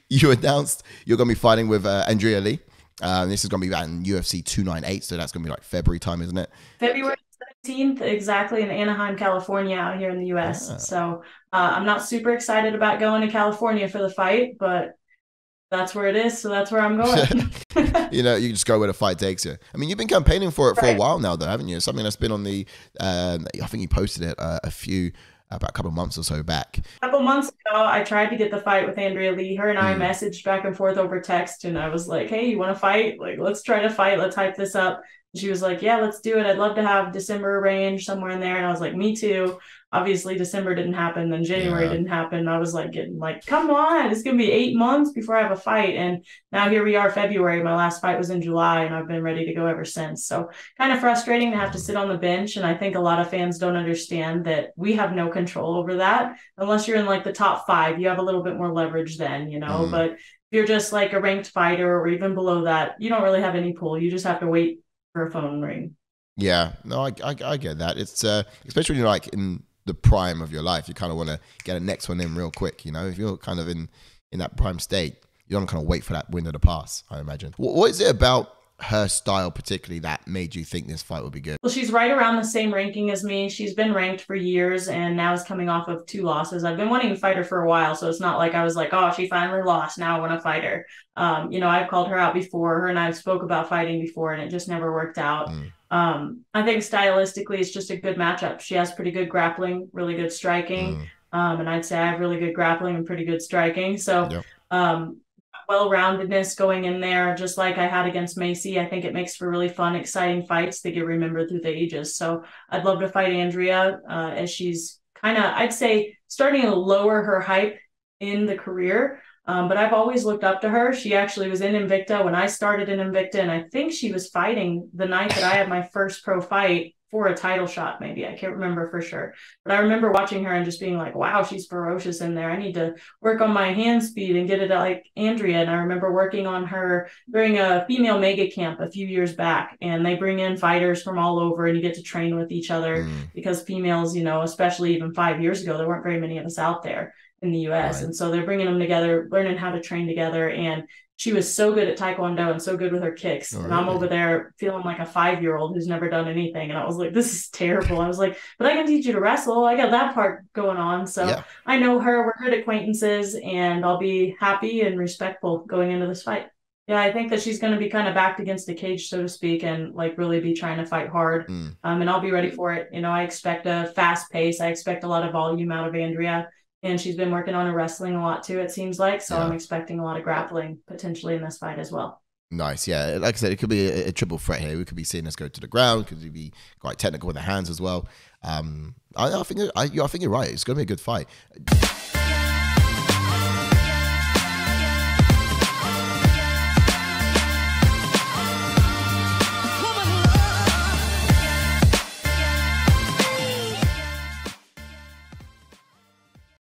you announced you're going to be fighting with Andrea Lee. This is going to be in UFC 298, so that's going to be like February time, isn't it? February 17th, exactly, in Anaheim, California, out here in the US. Ah. So I'm not super excited about going to California for the fight, but that's where it is. So that's where I'm going. You know, you just go where the fight takes you. I mean, you've been campaigning for it for a Right. while now, though, haven't you? Something that's been on the, I think you posted it about a couple of months or so back. A couple months ago, I tried to get the fight with Andrea Lee. Her and I Mm, messaged back and forth over text, and I was like, "Hey, you want to fight? Like, let's try to fight. Let's hype this up." And she was like, "Yeah, let's do it. I'd love to have December range somewhere in there." And I was like, "Me too." Obviously, December didn't happen. Then January yeah. didn't happen. I was like, getting like, "Come on, it's gonna be 8 months before I have a fight." And now here we are, February. My last fight was in July, and I've been ready to go ever since. So kind of frustrating to have to Mm, sit on the bench. And I think a lot of fans don't understand that we have no control over that unless you're in like the top five. You have a little bit more leverage then, mm. but if you're just like a ranked fighter or even below that, you don't really have any pull. You just have to wait for a phone ring. Yeah, no, I get that. It's especially when you're like in the prime of your life, you kind of want to get a next one in real quick. You know, if you're kind of in that prime state, you don't kind of wait for that window to pass. I imagine. What is it about her style particularly that made you think this fight would be good? Well, she's right around the same ranking as me. She's been ranked for years and now is coming off of two losses. I've been wanting to fight her for a while, so it's not like I was like, oh, she finally lost. Now I want to fight her. I've called her out before. Her and I spoke about fighting before, and it just never worked out. Mm, I think stylistically, it's just a good matchup. She has pretty good grappling, really good striking. mm, And I'd say I have really good grappling and pretty good striking. So, yep. um, well-roundedness going in there, just like I had against Macy. I think it makes for really fun, exciting fights that get remembered through the ages. So I'd love to fight Andrea as she's kind of, I'd say, starting to lower her hype in the career. But I've always looked up to her. She actually was in Invicta when I started in Invicta, and I think she was fighting the night that I had my first pro fight for a title shot, maybe. I can't remember for sure. But I remember watching her and just being like, wow, she's ferocious in there. I need to work on my hand speed and get it like Andrea. And I remember working on her during a female mega camp a few years back. And they bring in fighters from all over and you get to train with each other Mm, because females, especially even 5 years ago, there weren't very many of us out there in the US. right. And so they're bringing them together, learning how to train together. And she was so good at Taekwondo and so good with her kicks. Oh, And I'm over really? there feeling like a 5-year-old who's never done anything. And I was like, this is terrible. I was like, but I can teach you to wrestle. I got that part going on. So Yeah. I know her. We're good acquaintances, and I'll be happy and respectful going into this fight. Yeah, I think that she's going to be kind of backed against the cage, so to speak, and like really be trying to fight hard. Mm, And I'll be ready for it. I expect a fast pace. I expect a lot of volume out of Andrea, and she's been working on her wrestling a lot too, it seems like. So I'm yeah. expecting a lot of grappling potentially in this fight as well. Nice, yeah. Like I said, it could be a triple threat here. We could be seeing us go to the ground. Could be quite technical with the hands as well. I think you're right. It's going to be a good fight.